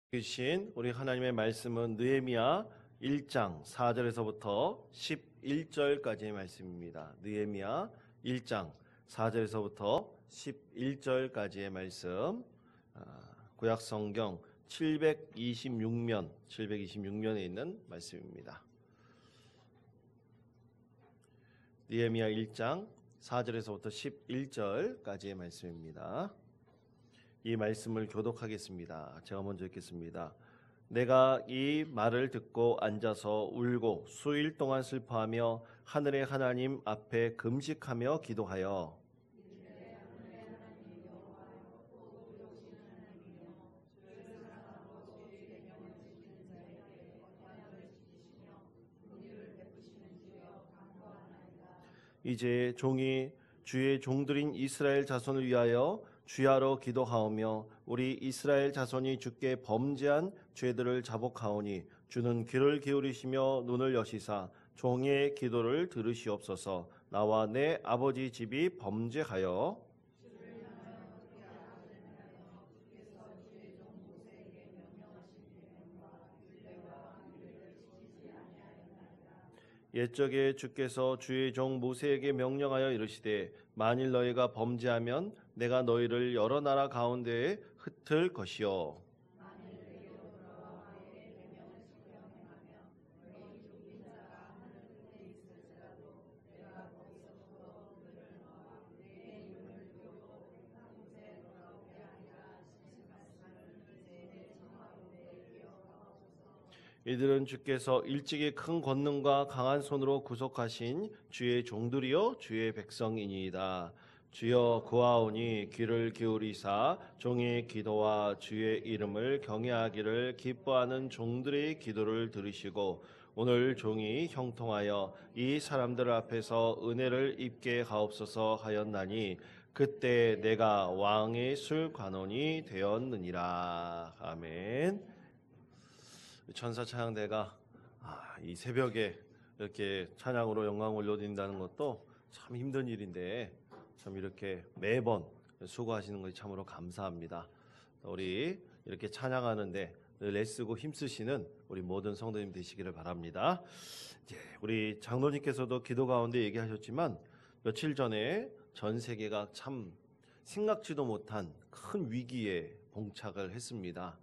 주신 우리 하나님의 말씀은 느헤미야 1장 4절에서부터 11절까지의 말씀입니다. 느헤미야 1장 4절에서부터 11절까지의 말씀. 구약 성경 726면에 있는 말씀입니다. 느헤미야 1장 4절에서부터 11절까지의 말씀입니다. 이 말씀을 교독하겠습니다. 제가 먼저 읽겠습니다. 내가 이 말을 듣고 앉아서 울고 수일 동안 슬퍼하며 하늘의 하나님 앞에 금식하며 기도하여 이제 종이 주의 종들인 이스라엘 자손을 위하여 주야로 기도하오며 우리 이스라엘 자손이 주께 범죄한 죄들을 자복하오니 주는 귀를 기울이시며 눈을 여시사 종의 기도를 들으시옵소서. 나와 내 아버지 집이 범죄하여 옛적에 주께서 주의 종 모세에게 명령하여 이르시되 만일 너희가 범죄하면 내가 너희를 여러 나라 가운데에 흩을 것이요 이들은 주께서 일찍이 큰 권능과 강한 손으로 구속하신 주의 종들이요 주의 백성이니이다. 주여 구하오니 귀를 기울이사 종의 기도와 주의 이름을 경외하기를 기뻐하는 종들의 기도를 들으시고 오늘 종이 형통하여 이 사람들 앞에서 은혜를 입게 하옵소서 하였나니 그때 내가 왕의 술관원이 되었느니라. 아멘. 천사 찬양대가 이 새벽에 이렇게 찬양으로 영광 올려드린다는 것도 참 힘든 일인데 참 이렇게 매번 수고하시는 것이 참으로 감사합니다. 우리 이렇게 찬양하는데 늘 애쓰고 힘쓰시는 우리 모든 성도님 되시기를 바랍니다. 이제 우리 장로님께서도 기도 가운데 얘기하셨지만 며칠 전에 전 세계가 참 생각지도 못한 큰 위기에 봉착을 했습니다.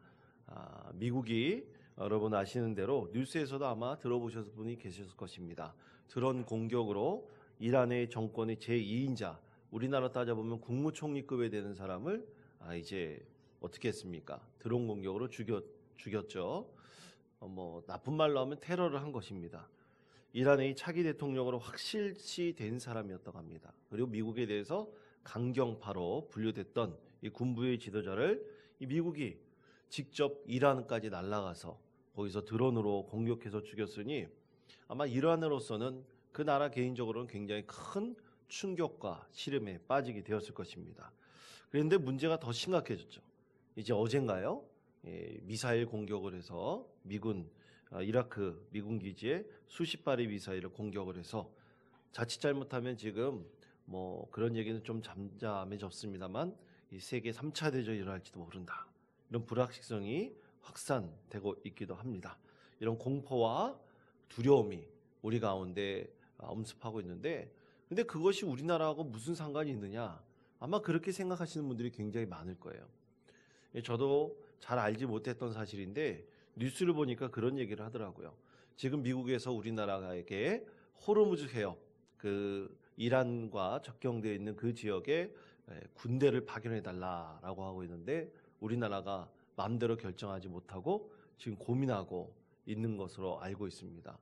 미국이 여러분 아시는 대로 뉴스에서도 아마 들어보셨을 분이 계셨을 것입니다. 드론 공격으로 이란의 정권의 제2인자, 우리나라 따져보면 국무총리급에 되는 사람을 이제 어떻게 했습니까? 드론 공격으로 죽였죠. 나쁜 말로 하면 테러를 한 것입니다. 이란의 차기 대통령으로 확실시 된 사람이었다고 합니다. 그리고 미국에 대해서 강경파로 분류됐던 이 군부의 지도자를 이 미국이 직접 이란까지 날아가서 거기서 드론으로 공격해서 죽였으니 아마 이란으로서는 그 나라 개인적으로는 굉장히 큰 충격과 시름에 빠지게 되었을 것입니다. 그런데 문제가 더 심각해졌죠. 이제 어젠가요? 미사일 공격을 해서 미군 이라크 미군 기지에 수십 발의 미사일을 공격을 해서 자칫 잘못하면 지금 그런 얘기는 좀 잠잠해졌습니다만 이 세계 3차 대전이 일어날지도 모른다. 이런 불확실성이 확산되고 있기도 합니다. 이런 공포와 두려움이 우리 가운데 엄습하고 있는데 근데 그것이 우리나라하고 무슨 상관이 있느냐? 아마 그렇게 생각하시는 분들이 굉장히 많을 거예요. 저도 잘 알지 못했던 사실인데 뉴스를 보니까 그런 얘기를 하더라고요. 지금 미국에서 우리나라에게 호르무즈 해협, 그 이란과 접경되어 있는 그 지역에 군대를 파견해달라라고 하고 있는데 우리나라가 마음대로 결정하지 못하고 지금 고민하고 있는 것으로 알고 있습니다.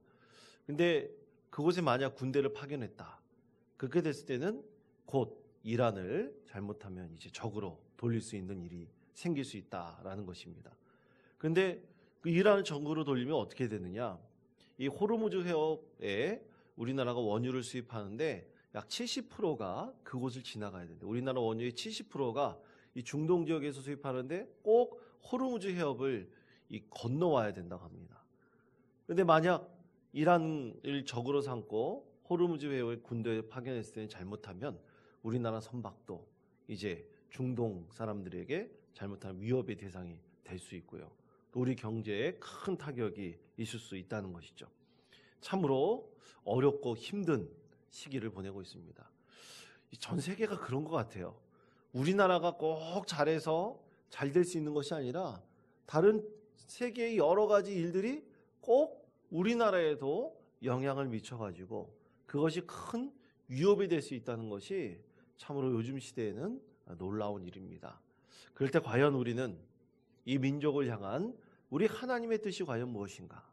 근데 그곳에 만약 군대를 파견했다. 그렇게 됐을 때는 곧 이란을 잘못하면 이제 적으로 돌릴 수 있는 일이 생길 수 있다라는 것입니다. 그런데 그 이란을 적으로 돌리면 어떻게 되느냐? 이 호르무즈 해협에 우리나라가 원유를 수입하는데 약 70%가 그곳을 지나가야 되는데 우리나라 원유의 70%가 이 중동 지역에서 수입하는데 꼭 호르무즈 해협을 건너와야 된다고 합니다. 그런데 만약 이란을 적으로 삼고 호르무즈 해협에 군대를 파견했을 때 잘못하면 우리나라 선박도 이제 중동 사람들에게 잘못하면 위협의 대상이 될 수 있고요. 또 우리 경제에 큰 타격이 있을 수 있다는 것이죠. 참으로 어렵고 힘든 시기를 보내고 있습니다. 전 세계가 그런 것 같아요. 우리나라가 꼭 잘해서 잘 될 수 있는 것이 아니라 다른 세계의 여러 가지 일들이 꼭 우리나라에도 영향을 미쳐가지고 그것이 큰 위협이 될 수 있다는 것이 참으로 요즘 시대에는 놀라운 일입니다. 그럴 때 과연 우리는 이 민족을 향한 우리 하나님의 뜻이 과연 무엇인가?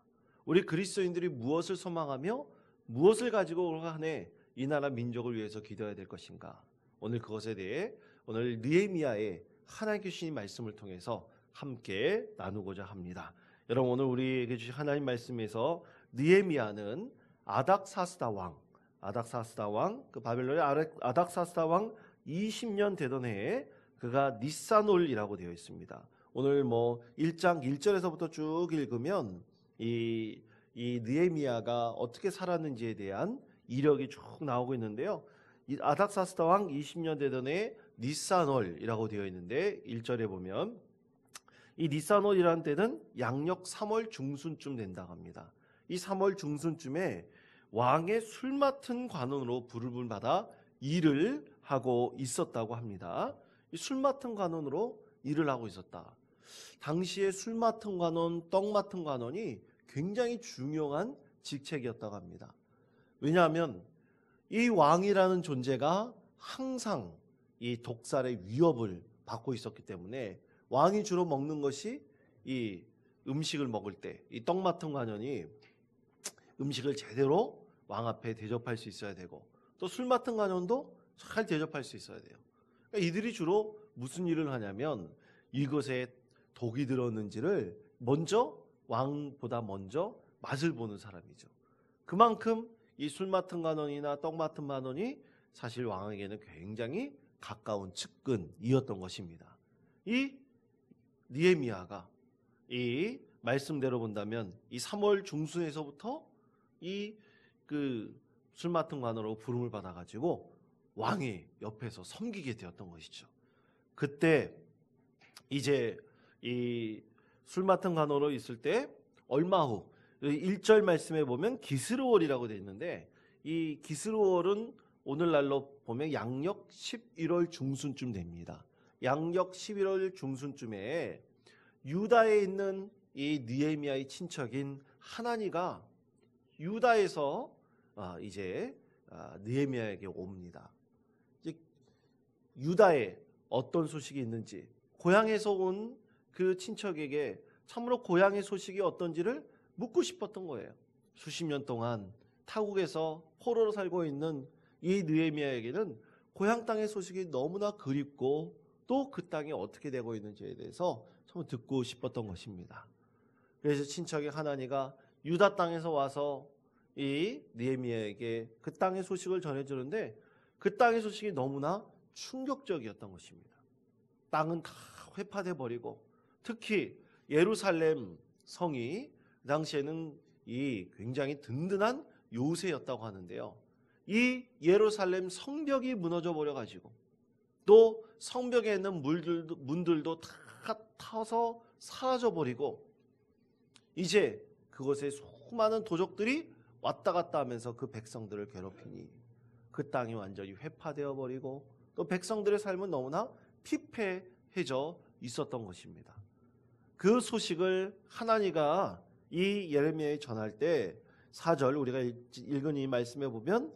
우리 그리스도인들이 무엇을 소망하며 무엇을 가지고 한 해 이 나라 민족을 위해서 기도해야 될 것인가? 오늘 그것에 대해 오늘 느헤미야의 하나님께 주신 말씀을 통해서 함께 나누고자 합니다. 여러분, 오늘 우리에게 주신 하나님 말씀에서 느헤미야는 아닥사스다 왕, 그 바벨론의 아닥사스다 왕 20년 되던 해에 그가 니산올이라고 되어 있습니다. 오늘 1장 1절에서부터 쭉 읽으면 이 느헤미야가 어떻게 살았는지에 대한 이력이 쭉 나오고 있는데요. 이 아닥사스다 왕 20년 되던 해에 니산올이라고 되어 있는데 1절에 보면 이 니산올이라는 때는 양력 3월 중순쯤 된다고 합니다. 이 3월 중순쯤에 왕의 술 맡은 관원으로 부름을 받아 일을 하고 있었다고 합니다. 이 술 맡은 관원으로 일을 하고 있었다. 당시에 술 맡은 관원, 떡 맡은 관원이 굉장히 중요한 직책이었다고 합니다. 왜냐하면 이 왕이라는 존재가 항상 이 독살의 위협을 받고 있었기 때문에 왕이 주로 먹는 것이 이 음식을 먹을 때 이 떡 맡은 관원이 음식을 제대로 왕 앞에 대접할 수 있어야 되고 또 술 맡은 관원도 잘 대접할 수 있어야 돼요. 그러니까 이들이 주로 무슨 일을 하냐면 이것에 독이 들었는지를 왕보다 먼저 맛을 보는 사람이죠. 그만큼 이 술 맡은 관원이나 떡 맡은 관원이 사실 왕에게는 굉장히 가까운 측근이었던 것입니다. 이 느헤미야가 이 말씀대로 본다면 이 3월 중순에서부터 이 술 맡은 관원으로 부름을 받아가지고 왕의 옆에서 섬기게 되었던 것이죠. 그때 이제 이 술 맡은 관원으로 있을 때 얼마 후 1절 말씀에 보면 기스르월이라고 되어 있는데 이 기스르월은 오늘날로 보면 양력 11월 중순쯤 됩니다. 양력 11월 중순쯤에 유다에 있는 이 느헤미야의 친척인 하나니가 유다에서 이제 느헤미야에게 옵니다. 이제 유다에 어떤 소식이 있는지 고향에서 온 그 친척에게 참으로 고향의 소식이 어떤지를 묻고 싶었던 거예요. 수십 년 동안 타국에서 포로로 살고 있는 이 느헤미야에게는 고향 땅의 소식이 너무나 그립고 또 그 땅이 어떻게 되고 있는지에 대해서 참 듣고 싶었던 것입니다. 그래서 친척의 하나니가 유다 땅에서 와서 이 느헤미야에게 그 땅의 소식을 전해주는데 그 땅의 소식이 너무나 충격적이었던 것입니다. 땅은 다 회파돼 버리고 특히 예루살렘 성이 그 당시에는 이 굉장히 든든한 요새였다고 하는데요. 이 예루살렘 성벽이 무너져 버려가지고 또 성벽에 있는 문들도 다 타서 사라져 버리고 이제 그곳에 수많은 도적들이 왔다 갔다 하면서 그 백성들을 괴롭히니 그 땅이 완전히 회파되어 버리고 또 백성들의 삶은 너무나 피폐해져 있었던 것입니다. 그 소식을 하나니가 이 예레미야에 전할 때 4절 우리가 읽은 이 말씀에 보면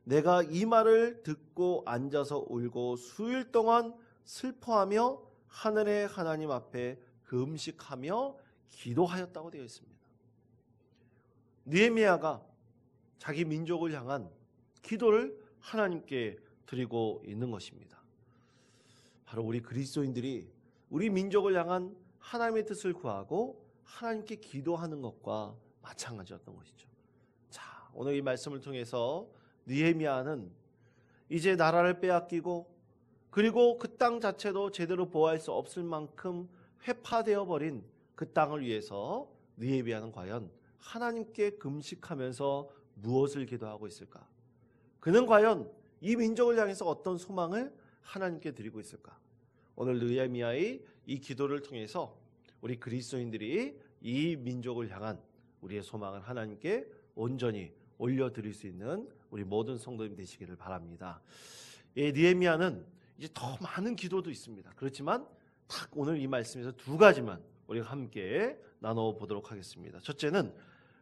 내가 이 말을 듣고 앉아서 울고 수일 동안 슬퍼하며 하늘의 하나님 앞에 금식하며 기도하였다고 되어 있습니다. 느헤미야가 자기 민족을 향한 기도를 하나님께 드리고 있는 것입니다. 바로 우리 그리스도인들이 우리 민족을 향한 하나님의 뜻을 구하고 하나님께 기도하는 것과 마찬가지였던 것이죠. 자, 오늘 이 말씀을 통해서 느헤미야는 이제 나라를 빼앗기고 그리고 그 땅 자체도 제대로 보호할 수 없을 만큼 회파되어 버린 그 땅을 위해서 느헤미야는 과연 하나님께 금식하면서 무엇을 기도하고 있을까? 그는 과연 이 민족을 향해서 어떤 소망을 하나님께 드리고 있을까? 오늘 느헤미야의 이 기도를 통해서 우리 그리스도인들이 이 민족을 향한 우리의 소망을 하나님께 온전히 올려드릴 수 있는 우리 모든 성도님 되시기를 바랍니다. 느헤미야는 이제 더 많은 기도도 있습니다. 그렇지만 딱 오늘 이 말씀에서 두 가지만 우리가 함께 나눠보도록 하겠습니다. 첫째는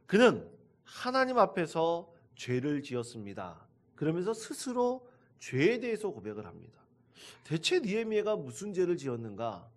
그는 하나님 앞에서 죄를 지었습니다. 그러면서 스스로 죄에 대해서 고백을 합니다. 대체 느헤미야가 무슨 죄를 지었는가?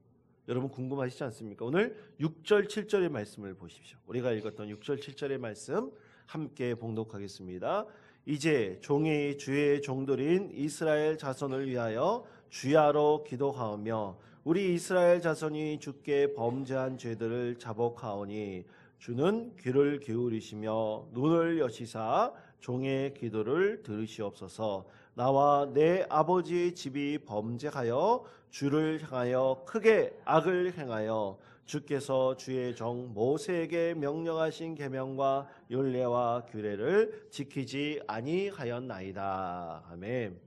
여러분 궁금하시지 않습니까? 오늘 6절 7절의 말씀을 보십시오. 우리가 읽었던 6절 7절의 말씀 함께 봉독하겠습니다. 이제 종이 주의 종들인 이스라엘 자손을 위하여 주야로 기도하오며 우리 이스라엘 자손이 주께 범죄한 죄들을 자복하오니 주는 귀를 기울이시며 눈을 여시사 종의 기도를 들으시옵소서. 나와 내 아버지의 집이 범죄하여 주를 향하여 크게 악을 행하여 주께서 주의 종 모세에게 명령하신 계명과 율례와 규례를 지키지 아니하였나이다. 아멘.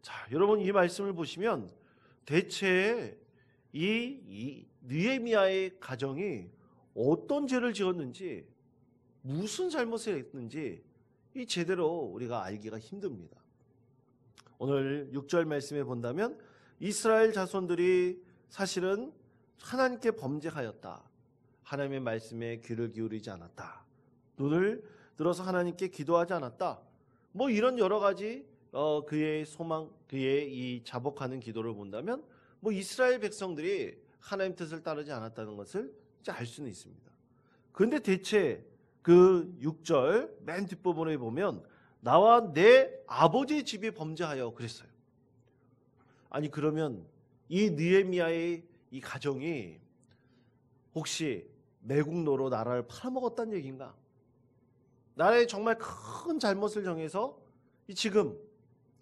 자, 여러분 이 말씀을 보시면 대체 이 느헤미야의 가정이 어떤 죄를 지었는지 무슨 잘못을 했는지 이 제대로 우리가 알기가 힘듭니다. 오늘 6절 말씀에 본다면 이스라엘 자손들이 사실은 하나님께 범죄하였다. 하나님의 말씀에 귀를 기울이지 않았다. 눈을 들어서 하나님께 기도하지 않았다. 뭐 이런 여러 가지 그의 소망, 그의 이 자복하는 기도를 본다면 뭐 이스라엘 백성들이 하나님 뜻을 따르지 않았다는 것을 이제 알 수는 있습니다. 그런데 대체 그 6절 맨 뒷부분에 보면 나와 내 아버지의 집이 범죄하여 그랬어요. 아니 그러면 이 느헤미야의 이 가정이 혹시 매국노로 나라를 팔아먹었다는 얘기인가? 나라에 정말 큰 잘못을 정해서 지금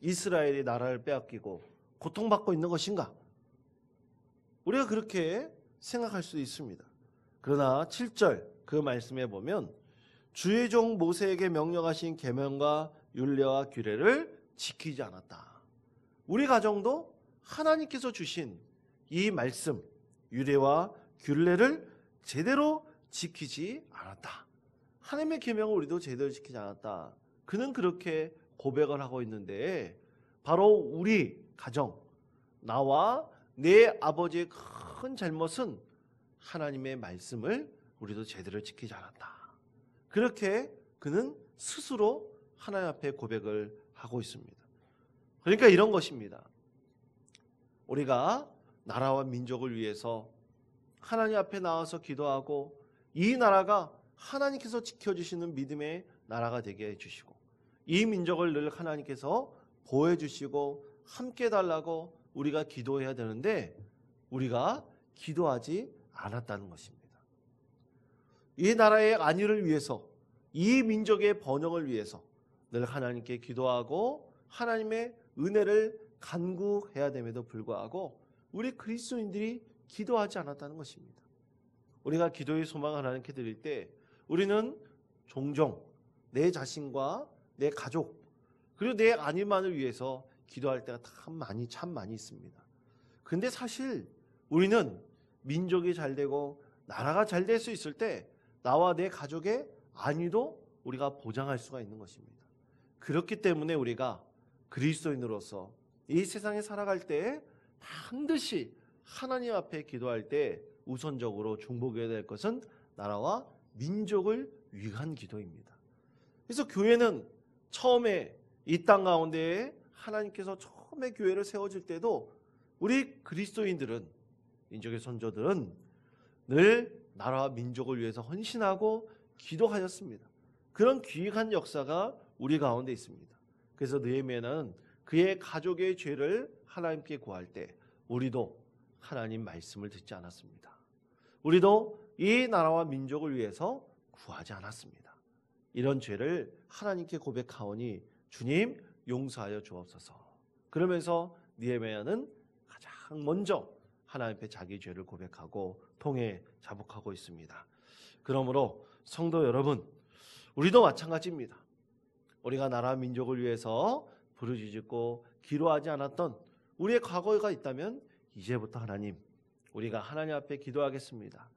이스라엘이 나라를 빼앗기고 고통받고 있는 것인가? 우리가 그렇게 생각할 수 있습니다. 그러나 7절 그 말씀에 보면 주의 종 모세에게 명령하신 계명과 율례와 규례를 지키지 않았다. 우리 가정도 하나님께서 주신 이 말씀, 율례와 규례를 제대로 지키지 않았다. 하나님의 계명을 우리도 제대로 지키지 않았다. 그는 그렇게 고백을 하고 있는데 바로 우리 가정, 나와 내 아버지의 큰 잘못은 하나님의 말씀을 우리도 제대로 지키지 않았다. 그렇게 그는 스스로 하나님 앞에 고백을 하고 있습니다. 그러니까 이런 것입니다. 우리가 나라와 민족을 위해서 하나님 앞에 나와서 기도하고 이 나라가 하나님께서 지켜주시는 믿음의 나라가 되게 해주시고 이 민족을 늘 하나님께서 보호해 주시고 함께 해달라고 우리가 기도해야 되는데 우리가 기도하지 않았다는 것입니다. 이 나라의 안위를 위해서 이 민족의 번영을 위해서 늘 하나님께 기도하고 하나님의 은혜를 간구해야 됨에도 불구하고 우리 그리스도인들이 기도하지 않았다는 것입니다. 우리가 기도의 소망을 하나님께 드릴 때 우리는 종종 내 자신과 내 가족 그리고 내 안위만을 위해서 기도할 때가 참 많이 있습니다. 근데 사실 우리는 민족이 잘 되고 나라가 잘 될 수 있을 때 나와 내 가족의 안위도 우리가 보장할 수가 있는 것입니다. 그렇기 때문에 우리가 그리스도인으로서 이 세상에 살아갈 때 반드시 하나님 앞에 기도할 때 우선적으로 중보해야 될 것은 나라와 민족을 위한 기도입니다. 그래서 교회는 처음에 이 땅 가운데에 하나님께서 처음에 교회를 세워줄 때도 우리 그리스도인들은 민족의 선조들은 늘 나라와 민족을 위해서 헌신하고 기도하였습니다. 그런 귀한 역사가 우리 가운데 있습니다. 그래서 느헤미야는 그의 가족의 죄를 하나님께 구할 때 우리도 하나님 말씀을 듣지 않았습니다. 우리도 이 나라와 민족을 위해서 구하지 않았습니다. 이런 죄를 하나님께 고백하오니 주님 용서하여 주옵소서. 그러면서 느헤미야는 가장 먼저 하나님 앞에 자기 죄를 고백하고 통해 자복하고 있습니다. 그러므로 성도 여러분, 우리도 마찬가지입니다. 우리가 나라 민족을 위해서 부르짖고 기도하지 않았던 우리의 과거가 있다면 이제부터 하나님 우리가 하나님 앞에 기도하겠습니다.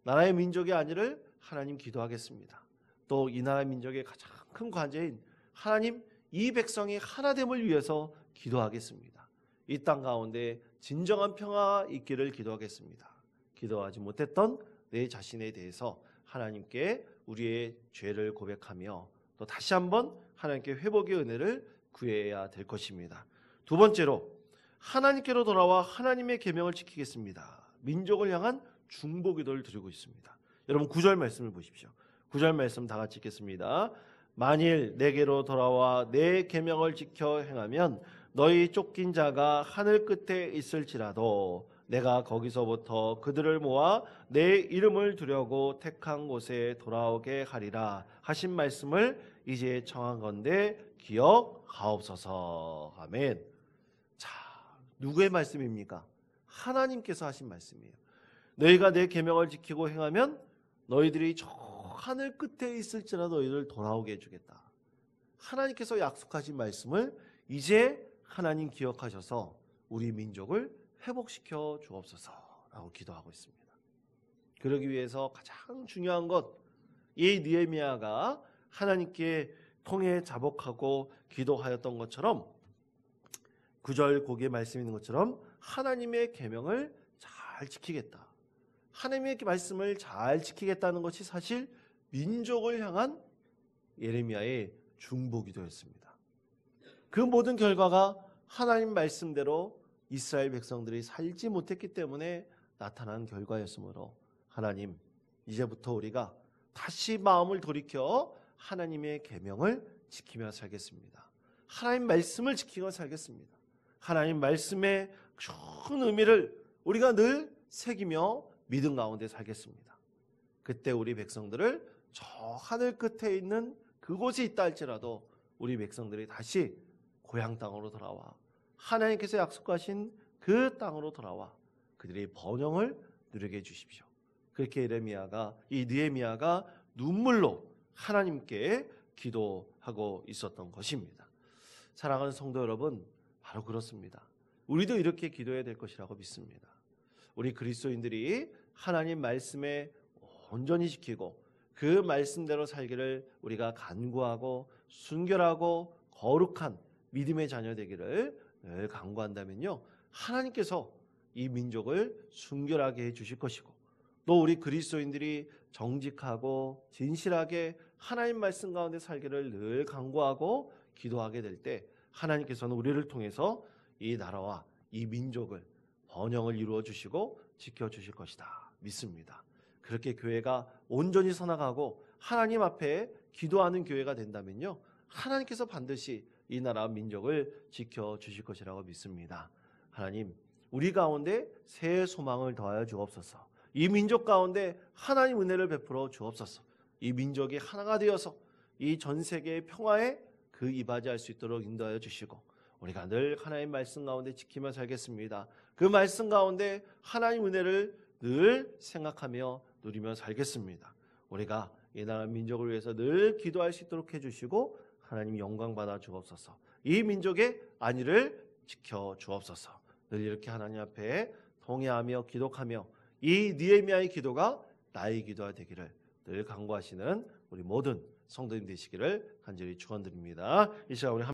나라의 민족의 안위를 하나님 기도하겠습니다. 또 이 나라 민족의 가장 큰 과제인 하나님 이 백성의 하나됨을 위해서 기도하겠습니다. 이 땅 가운데 진정한 평화가 있기를 기도하겠습니다. 기도하지 못했던 내 자신에 대해서 하나님께 우리의 죄를 고백하며 또 다시 한번 하나님께 회복의 은혜를 구해야 될 것입니다. 두 번째로 하나님께로 돌아와 하나님의 계명을 지키겠습니다. 민족을 향한 중보기도를 드리고 있습니다. 여러분 9절 말씀을 보십시오. 9절 말씀 다 같이 읽겠습니다. 만일 내게로 돌아와 내 계명을 지켜 행하면 너희 쫓긴 자가 하늘 끝에 있을지라도 내가 거기서부터 그들을 모아 내 이름을 두려고 택한 곳에 돌아오게 하리라 하신 말씀을 이제 청한 건데 기억하옵소서. 아멘. 자, 누구의 말씀입니까? 하나님께서 하신 말씀이에요. 너희가 내 계명을 지키고 행하면 너희들이 저 하늘 끝에 있을지라도 너희를 돌아오게 해주겠다. 하나님께서 약속하신 말씀을 이제 하나님 기억하셔서 우리 민족을 회복시켜 주옵소서라고 기도하고 있습니다. 그러기 위해서 가장 중요한 것, 이 느헤미야가 하나님께 통해 자복하고 기도하였던 것처럼 9절 거기에 말씀 있는 것처럼 하나님의 계명을 잘 지키겠다. 하나님의 말씀을 잘 지키겠다는 것이 사실 민족을 향한 예레미야의 중보기도였습니다. 그 모든 결과가 하나님 말씀대로 이스라엘 백성들이 살지 못했기 때문에 나타난 결과였으므로 하나님 이제부터 우리가 다시 마음을 돌이켜 하나님의 계명을 지키며 살겠습니다. 하나님 말씀을 지키며 살겠습니다. 하나님 말씀의 큰 의미를 우리가 늘 새기며 믿음 가운데 살겠습니다. 그때 우리 백성들을 저 하늘 끝에 있는 그곳에 있다 할지라도 우리 백성들이 다시 고향 땅으로 돌아와 하나님께서 약속하신 그 땅으로 돌아와 그들의 번영을 누리게 해주십시오. 그렇게 이 느헤미야가 눈물로 하나님께 기도하고 있었던 것입니다. 사랑하는 성도 여러분, 바로 그렇습니다. 우리도 이렇게 기도해야 될 것이라고 믿습니다. 우리 그리스도인들이 하나님 말씀에 온전히 지키고 그 말씀대로 살기를 우리가 간구하고 순결하고 거룩한 믿음의 자녀 되기를 늘 간구한다면요, 하나님께서 이 민족을 순결하게 해주실 것이고 또 우리 그리스도인들이 정직하고 진실하게 하나님 말씀 가운데 살기를 늘 간구하고 기도하게 될 때 하나님께서는 우리를 통해서 이 나라와 이 민족을 번영을 이루어 주시고 지켜 주실 것이다 믿습니다. 그렇게 교회가 온전히 서나가고 하나님 앞에 기도하는 교회가 된다면요, 하나님께서 반드시 이 나라 민족을 지켜 주실 것이라고 믿습니다. 하나님, 우리 가운데 새 소망을 더하여 주옵소서. 이 민족 가운데 하나님 은혜를 베풀어 주옵소서. 이 민족이 하나가 되어서 이 전 세계의 평화에 그 이바지할 수 있도록 인도하여 주시고 우리가 늘 하나님 말씀 가운데 지키며 살겠습니다. 그 말씀 가운데 하나님 은혜를 늘 생각하며 누리며 살겠습니다. 우리가 이 나라 민족을 위해서 늘 기도할 수 있도록 해주시고 하나님 영광 받아 주옵소서. 이 민족의 안위를 지켜 주옵소서. 늘 이렇게 하나님 앞에 통회하며 기도하며 이 느헤미야의 기도가 나의 기도가 되기를 늘 간구하시는 우리 모든 성도님 되시기를 간절히 축원드립니다. 이 시간 우리